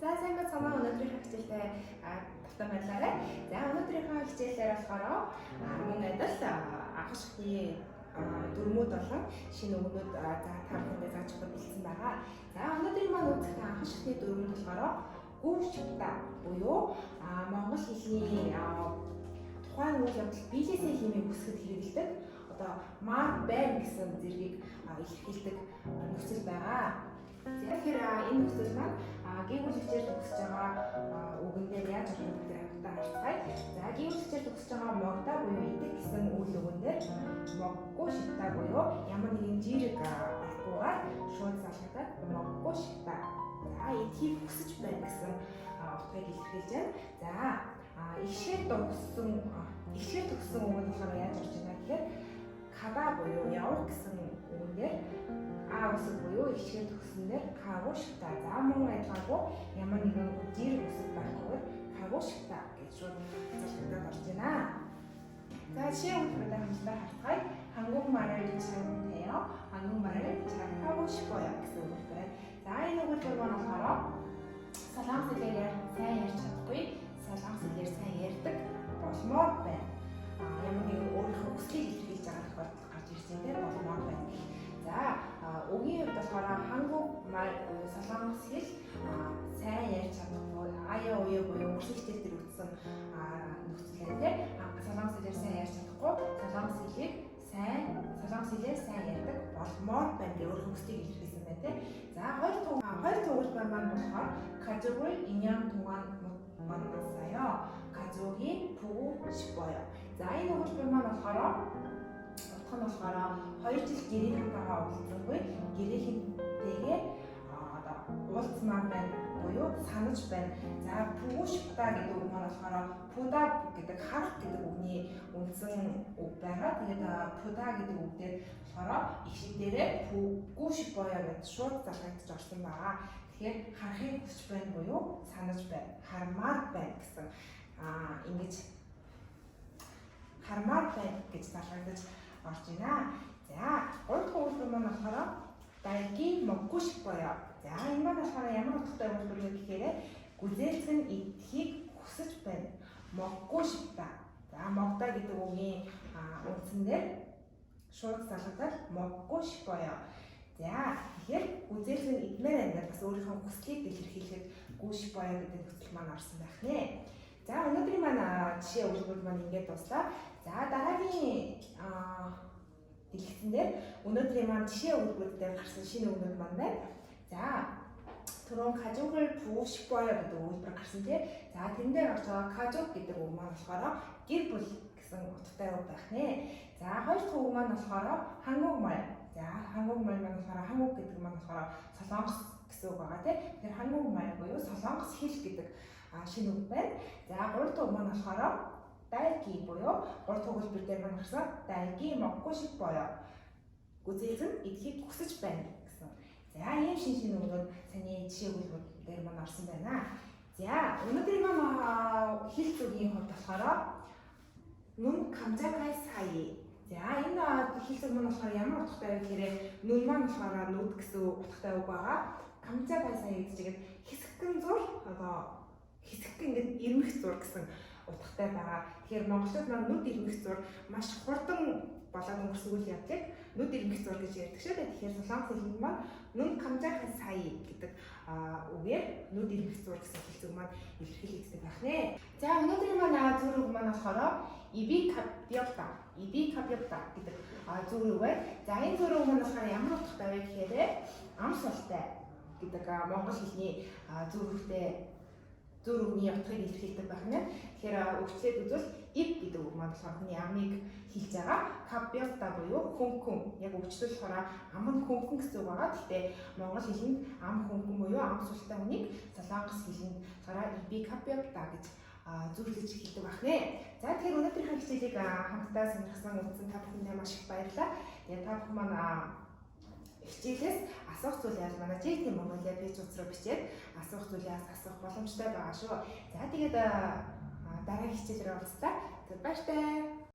За сайн бацгаана. Өнөөдрийнхөө хичээлдээ тавтан байлаарай. За өнөөдрийнхөө хичээлээр болохоор мөн адил агаш шатны дөрмүүд болон шинэ өгнүүд за та бүхэндээ зааж өгөх бэлдсэн байгаа. За өнөөдрийн маань үзэх агаш шатны дөрмүүд болохоор гүршта буюу монгол хэлний тухайн үйл явдал биелээсээ хэмээн үсгэд хэрэгэлдэг. Одоо мар байна гэсэн зэргийг илэрхийлдэг нөхцөл байгаа. Тэгэхээр энэ нөхцөл маань гэгүүл хичээл төгсөж байгаа үгэн дээр яаж орох вэ гэдэг хамтдаа харцгаая. За гэгүүл хичээл төгсөж байгаа могда буюу идэг гэсэн үйл өгөн дээр моггүй шита буюу ямар нэгэн жирэг болохгүйгээр шууд залхадаг моггүй шита. За эдгийг хүсэж байна гэсэн утгыг илэрхийлж байна. За ихшээ төгссөн үгэн болохоор яаж орж байна гэхээр када буюу явах гэсэн үгэн дээр үсэг буюу ихшээ төгснөөр кагушта. За мөн адилхаагүй ямар нэгэн жирэг үсэг байхгүйгээр кагушта гэж шууд залхагдаад орж байна. За жишээ өгөхөд хамтдаа харцгаая. 한국말을 잘못해요. 한국말을 잘하고 싶어요 гэсэн үг байна. За энэ үгээр маань болохоор солонгос хэлээр сайн ярьж чадахгүй, солонгос хэлээр сайн ярьдаг болмоор байна. Ямар нэгэн өөрийнхөө хүслийг илэрхийлж байгаа тохиолдолд гарч ирсэн дээр болмоор байна. За үгийн хувьд болохоор 한국말 буюу солонгос хэл сайн ярьж чадахгүй, аяа уяа буюу өнгөрсөн хичээл дээр үтсэн нөхцөл дээр солонгос хэлээр сайн ярьж чадахгүй, солонгос хэлээр сайн ярьдаг болмоор байна гэх өөрийнхөө хүслийг илэрхийлсэн байна тий. За хоёр төгөлбөр маань болохоор 가족을 2년 동안 못 만났어요. 가족이 보고 싶어요. За энэ төгөлбөр маань болохоор хоёр жил гэрийнхэнтэйгээ уулзсангүй гэрийнхэнтэйгээ уулзмаар байна буюу санаж байна. За пүгүшпта гэдэг үг маань болохоор пуда гэдэг харах гэдэг үгний үндсэн үг байгаа. Тэгээд пуда гэдэг үг дээр болохоор ихшиг дээрээ пүгүшпоё гэж шууд залгагдаж орсон байгаа. Тэгэхээр харахыг хүсэж байна буюу санаж байна, хармаар байна гэсэн ингэж хармаар байна гэж залгагдаж орж байна. За, гурав дахь өгүүлбэр маань болохоор 딸기 먹고 싶어요. За, энэ маань болохоор ямар утгатай өгүүлбэр вэ гэхээр гүзээлгэн идэхийг хүсэж байна. 먹고 싶다. За, 먹다 гэдэг үгийн үндсэндээ шууд залгадаад 먹고 싶어요. За, тэгэхээр гүзээлгэн идмээр байна гэдэг бас өөрийнхөө хүслийг илэрхийлэхэд 먹고 싶어요 гэдэг нөхцөл маань орсон байх нэ. За, өнөөдрийн маань жишээ өгүүлбэр маань ингээд дуслаа. За дараагийн дэлгэцэн дээр өнөөдрийн маань жишээ өгүүлбэр дээр гарсан шинэ үгнүүд маань байна. За түрүүн 가족을 보고 싶어요 гэдэг өгүүлбэр гарсан тий. За тэрэн дээр орж байгаа 가족 гэдэг үг маань болохоор гэр бүл гэсэн утгатай үг байх нэ. За хоёр дахь үг маань болохоор 한국말. За 한국말 маань болохоор 한국 гэдэг маань болохоор солонгос гэсэн үг байгаа тий. Тэгэхээр 한국말 буюу солонгос хэл гэдэг шинэ үг байна. За гурав дахь үг маань болохоор 딸기 буюу гурав дахь өгүүлбэр дээр маань гарсан 딸기 먹고 싶어요. гүзээлгэн идэхийг хүсэж байна гэсэн. За ийм шинэ өгнүүд саний жишээ өгүүлбэр дээр маань орсон байна. За өнөөдрийн маань хэл зүйн хувьд болохоор нүн 감자갈 사이. За энэ хэл зүйн маань болохоор ямар утгатай вэ гэхээр нүн маань болохоор нүд гэсэн утгатай үг байгаа. 감자갈 사이 гэдэг хэсэгхэн зур хэсэгхэн ингээд ирмэх зур гэсэн утгатай байгаа. Тэгэхээр монголчууд маань нүд ирмэх зур маш хурдан болоод өнгөрсөн үйл явдлыг нүд ирмэх зур гэж ярьдаг шүү дээ. Тэгэхээр солонгос хэлний маань нүн 감자갈 사이 гэдэг үгээр нүд ирмэх зур гэсэн хэлцэг маань илэрхийлэгддэг байх нэ. За өнөөдрийн маань зөв үг маань болохоор 입이 가볍다 гэдэг зөв үг байна. За энэ зөв үг маань болохоор ямар утгатай вэ гэхээр ам султай гэдэг монгол хэлний зөв үгний утгыг илэрхийлдэг байх нэ. Тэгэхээр өвчлээд үзвэл ив гэдэг үг маань болохоор хүний амыг хэлж байгаа. 가볍다 буюу хөнгөн. Яг өвчлөл болохоор ам нь хөнгөн гэсэн үг байгаа. Гэхдээ монгол хэлэнд ам хөнгөн буюу ам султай хүнийг солонгос хэлэнд болохоор 입이 가볍다 гэж зөвлөж хэлдэг байх нэ. За тэгэхээр өнөөдрийнхөө хичээлийг хамтдаа сонирхсан үзсэн та бүхэндээ маш их баярлалаа. Тэгээд та бүхэн маань хичээлээс асуух зүйл яаж манай JT Mongolia пэйж руу бичээд асуух зүйлээс асуух боломжтой байгаа шүү. За тэгээд дараагийн хичээлээр уулзлаа. Баяртай.